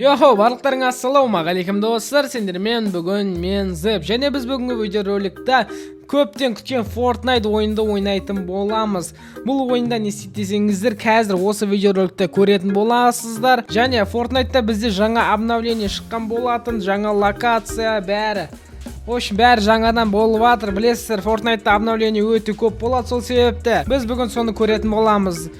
Йохо, барлықтарыңа ассалаумағалейкум достар, сендермен бүгін мен Зеп. Және біз бүгінгі видеороликта көптен күткен Fortnite ойынды ойнайтын боламыз. Бұл ойында не істесеңіздер, қазір осы видеороликта көретін боласыздар. Және Fortnite'та бізде жаңа обновление шыққан болатын, жаңа локация, бәрі. Бәрі жаңадан болып жатыр. Білесіздер, Fortnite'та обновление өте көп болады, сол себепті біз бүгін соны көретін боламыз.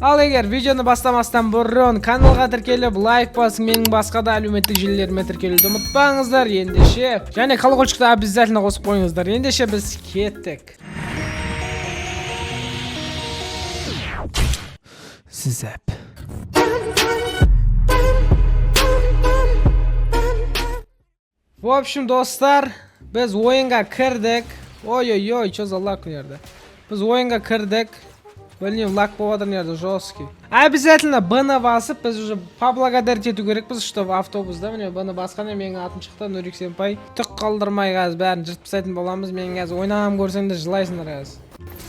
Ал егер видеоны бастамастан бұрын каналға тіркеліп лайк басың, менің басқа да әлеуметтік желілеріме тіркелуді ұмытпаңыздар. Ендеше және колокольчикті обязательно қосып қойыңыздар. Ендеше біз кеттік. Зеп. В общем, достар, біз ойынға кірдік. Ой-ой-ой, что за лак нерді? Біз ойынға кірдік. Білмеймін, лак болватыр нерді, жесткий. Обязательно Б-ны басып, біз уже поблагодарить ету керекпіз, что автобусда, міне Б-ны басқанда менің атым шықты, Нурик Сенпай. Түк қалдырмай қазір бәрін жыртып тастайтын боламыз. Мен қазір ойнағым көрсеңдер жылайсыңдар қазір.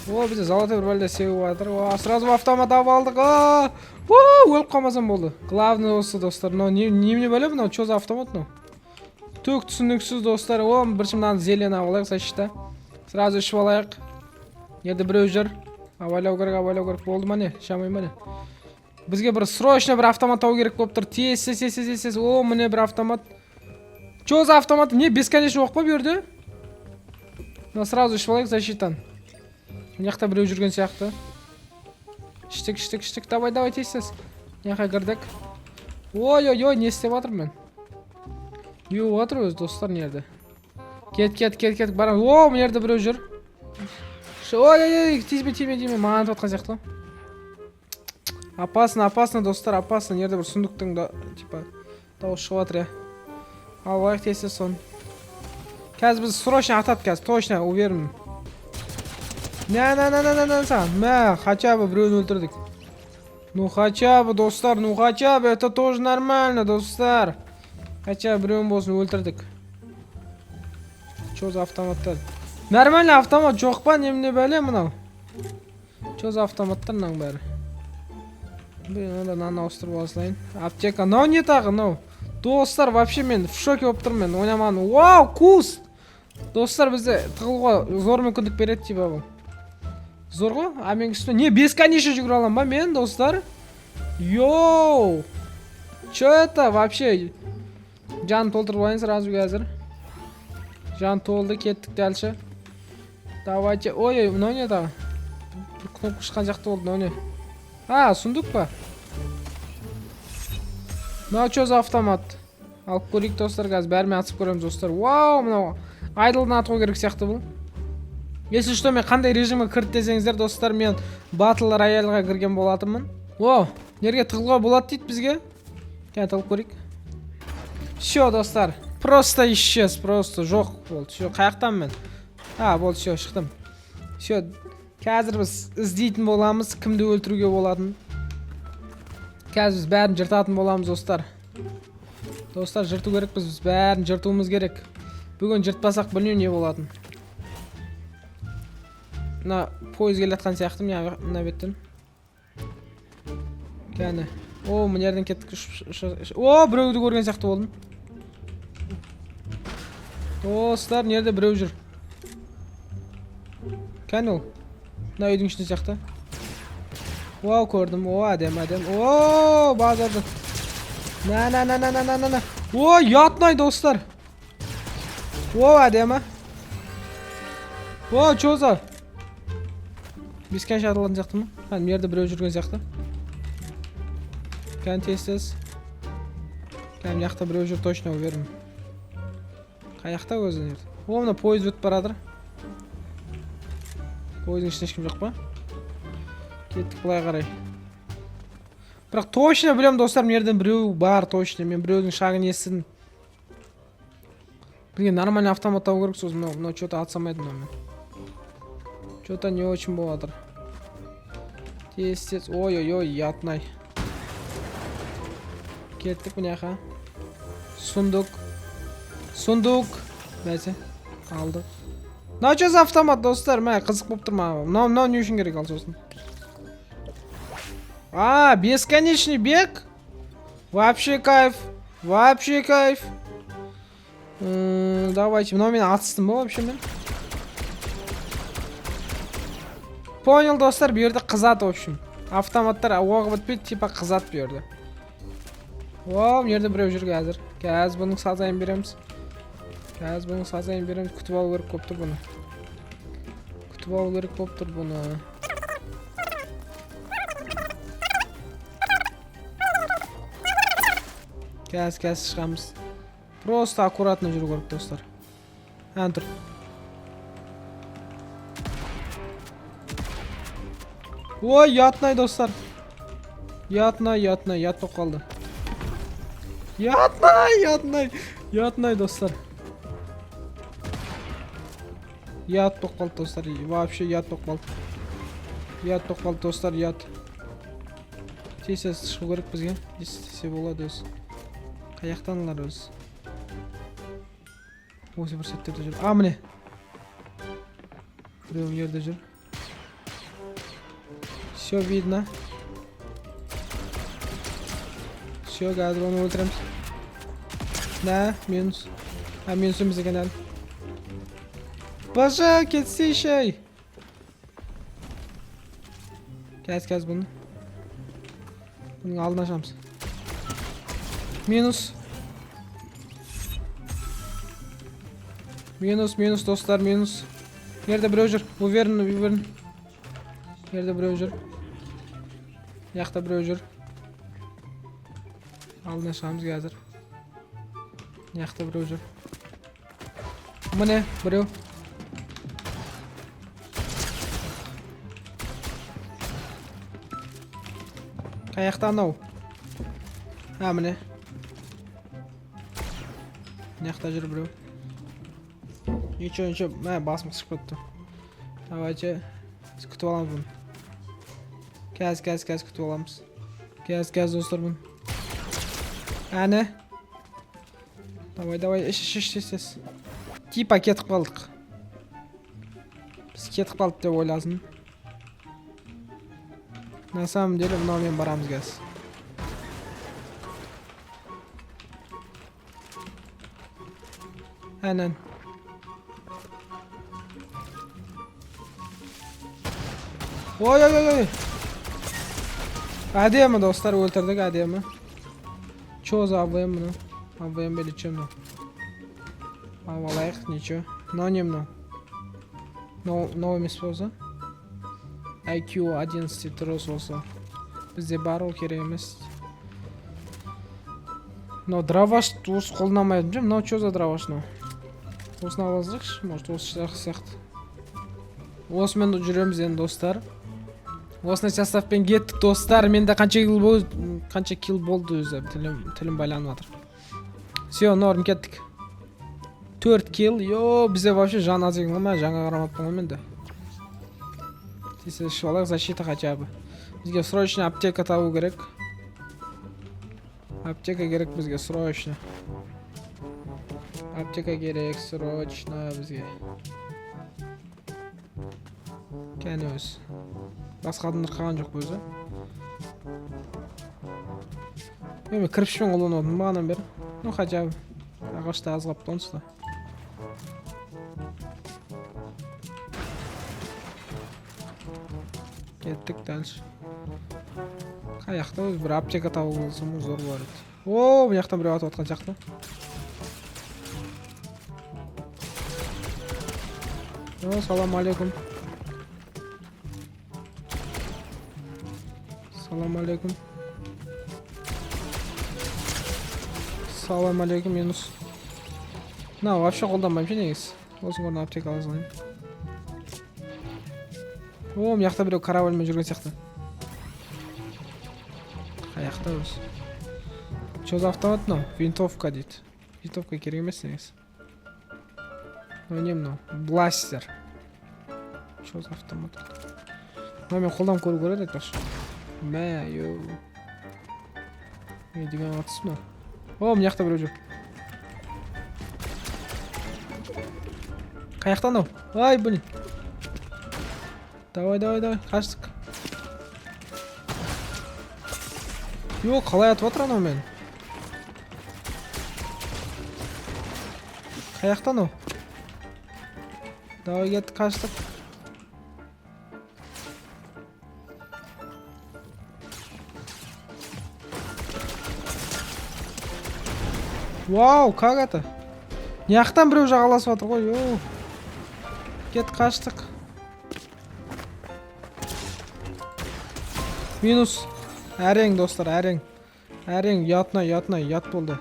О, бізде золотой бір бәлде сеуіп жатыр. О, сразу автомат алып алдық. Өліп қалмасам болды. Главный осы, достар. Но немене бәле мынау? Что за автомат мынау? Түк түсініксіз, достар. О, бірінші мынаны зелені алайық, сәшті. Сразу ішіп алайық. Еді біреу жүр. Авайлау керек болды ма не? Шамай ма не? Бізге бір срочно бір автомат тау керек болып тұр. Тез. О, міне бір автомат. Чо за автомат? Не, бесконечно оқ па берді? Но сразу ішіп алайық защитан. Мынаяқта біреу жүрген сияқты. Іштік. Давай, тез. Мынаяққа кірдік. Ой, не істеп жатырмын мен? Еу жатыр өз достар нерді. Кет. Барам. О, мына жерде біреу жүр. Ой, тиме, маған атқан сияқты. Опасно, достар, опасно. Нерде бір сұндықтың да, типа, дауыс шығып жатыр, алайық тесте сон. Қазір біз срочно атады қазір, точно, уверен. Мә, хотя бы біреуін өлтірдік. Ну, хотя бы, достар, это тоже нормально, достар. Хотя бы біреуін болсын өлтірдік. Чё за автоматтар? Нормально автомат жоқ па, немне бәле мынау? Чё за автоматтар мынаның бәрі? Наны ауыстырып алайын. Аптека. Мынау не тағы, мынау? Достар, вообще мен в шоке болып тұрмын. Ойнамадым. Вау, куст! Достар, бізде тығылуға зор мүмкіндік береді типа бұл. Зор ғой? А мен үстіне не бесконечно жүгіре аламын ба мен, достар? Йоу! Чё это вообще? Жан толтырып алайын сразу қазір. Жан толды, кеттік дәлші. Давайте. Ой, мынау не тағы? Бір кнопка шыққан жақты болды, мынау не? А, сундук па? Мынау чё за автомат? Алып көрейік, достар, қазір бәрімен атысып көреміз, достар. Вау, мынау айдылдан атқу керек сияқты бұл. Если что, мен қандай режимге кірді десеңіздер, достар, мен батл рояльға кірген болатынмын. О, нерге тығылға болады дейді бізге? Кәне тығылып көрейік. Все, достар. Просто исчез, просто жоқ болды. Все, қаяқтан мен? А, болды, все, шықтым. Все, қазір біз іздейтін боламыз, кімді өлтіруге болатын. Қазір біз бәрін жыртатын боламыз, достар. Достар, жырту керек, біз бәрін жыртуымыз керек. Бүгін жыртпасақ білмеймін не болатын. Мына пойыз келатқан сияқты, мына беттен. Кәне. О, мына жерден кеттік. О, біреуді көрген сияқты болдым. Достар, нерде біреу жүр? Кәне ол? Мына үйдің ішінде сияқты. Вау, көрдім. О, әдем. О, базарды. На. О, ятнай, достар. О, әдемі. О, чо за? Бесконечно атылатын сияқты ма? Кәне, мерді біреу жүрген сияқты. Кәне, тез. Кәне, яқта біреу жүр, точно уверен. Қаяқта өзі нерді? О, мына пойыз өтіп барадыр. Пойыздың ішінде ешкім жоқ па? Кеттік бұлай қарай. Бірақ точно білем, достар, мерден біреу бар, точно. Мен біреудің шағын естідім. Бірге нормальный автомат тау керек сосын, но что-то атсамайды мына. Что-то не очень болатыр. Тез. Ой, ятнай. Кеттік мыняқа. Сундук. Бәсе, алдық. Мынау что за автомат, достар? Мә, қызық болып тұр ма? Мынау не үшін керек ал сосын? А, бесконечный бег? Вообще кайф. Вообще кайф. Давайте, мынау мен атыстым ба вообще мен? Понял, достар, bu yerda qizadi в общем. Avtomatlar o'g'i bitmaydi, tipa qizadi bu yerda. Voy, bu yerda birov yurgan hozir. Gaz buning sazayini beramiz. Gaz buning sazayini beramiz. Kutib olib kerak bo'pti buni. Kutib olib kerak bo'pti buni. Gaz chiqamiz. Просто аккуратно yurib kerak do'stlar. Enter. Voy, yatmay do'stlar. Yatib qoldi. Yatmay do'stlar. Yatib qoldi do'stlar. Вообще yatib qoldi. Yatib qoldi do'stlar, yat. Tez chiqib kerak bizga. Desa bo'ladi o'zi. Qayoqdanlar o'zi? O'zi bir setda yur. A, mine. Bu yerda yur. Все видно. Все, gaz onu o'ldiramiz. Ne? Minus. Ha, minusimiz ekan hali. Boja, ketsa shay. Gaz bunu. Bunun aldına açamiz. Minus dostlar, minus. Nerede browser? Bu verin. Nerede browser? Yoqda browser. Aldına açamiz hozir. Yoqda browser. Bu ne? Brow. Qayoqda anov? Ha, mine. Yoqda yur brow. Nechun, mana basma chiqib ketdi. Давайте kutib olamiz buni. Gaz kutib olamiz. Gaz do'stlar buni. Ana. Давай, ish. Tipa ketib qoldik. Biz ketib qoldik deb o'ylasin. На самом деле, buni men boramiz gaz. Aynen. Oy. Ademi dostlar, o'ltirdik ademi. Cho'z avayim buni. Avayim belichim no. Avalayıq neçə? Nonim no. No emas bo'lsa. IQ 11 turus bo'lsa. Bizga barul kerak emas. No dravаш o'z qo'llanmaydi. No что за dravаш no? O'sni ovozlik, может o'sishlar qilsaq. O'smen yuramiz endi do'stlar. O'sni chastavpen ketdik do'stlar. Menda qancha kill bo'ldi o'zi. Tilim baylanyapti. Всё, norm ketdik. 4 kill. Yo, bizga вообще jan azig'lama, janga qaramabman menda. Tez sholar защита хотя бы. Bizga срочно apteka tabu kerak. Apteka kerak bizga срочно. Apteka kerak срочно bizga. Qani o'zi. Boshqa adamlar qolgan yo'q o'zi. Men kirishim qo'llandim ba'dan beri. No хотя бы. Ağaçda az qapdı onsa. Ketdik dальше. Qayoqda o'zi bir apteka tavib olsam zo'r bo'ladi. O, bu yoqdan bir otayotgan chaqda. Assalomu alaykum. Assalomu alaykum. Assalomu alaykum Yunus. No, вообще qo'ldanmayman negiz. O'zim o'rnab apteka olsam. O, bu yoqda bir karavolma yurgan chaqda. Qayoqda o'zi? Что за автомат, no? Винтовка deydi. Винтовка kerak emas negiz. No, nemno? Blaster. Что за автомат? No, men qo'ldan ko'rib ko'radi tosh. Yo. Men degan atsizmi? O, bu yoqda bir o'jib. Qayoqdan o? Voy, buni. Давай, qaçdik. Yo, qalay atib o'tiraman men. Қаяқтан о? Давай кетті, қаштық. Вау, как это? Неяқтан біреу жағаласып жатыр ғой. Оу. Кет, қаштық. Минус. Әрең, достар, әрең. Әрең, ят болды.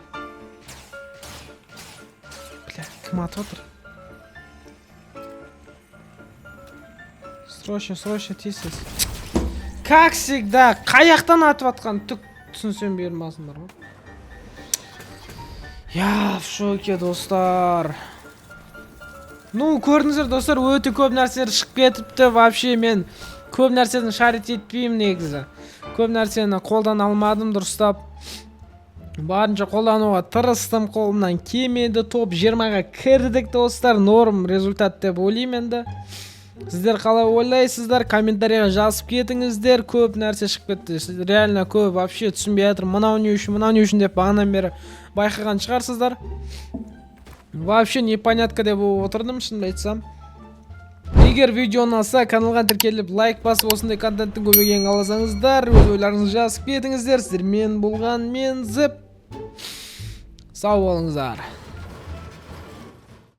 Бля, кім атып отыр? Срочно, тез. Как всегда, қаяқтан атып атқан түк түсінсем бермасындар ғой. Я в шоке, достар. Ну, көрдіңіздер, достар, өте көп нәрселер шығып кетіпті. Вообще мен көп нәрсені шарит етпеймін негізі. Көп нәрсені қолдан алмадым дұрыстап. Барынша қолдануға тырыстым, қолымнан келмеді. Топ 20-ға кірдік, достар. Норм результат деп ойлаймын енді. Сіздер қалай ойлайсыздар? Комментарияға жазып кетіңіздер. Көп нәрсе шығып кетті. Реально көп, вообще түсінбей жатыр. Мынау не үшін деп бағанан бері байқаған шығарсыздар. Вообще непонятка деп отырдым, шынымды айтсам. Егер видео ұнаса, каналға тіркеліп лайк басып осындай контенттің көбейгенін қаласаңыздар, өз ойларыңызды жазып кетіңіздер. Сіздермен болған мен Зіп. Сау болыңыздар.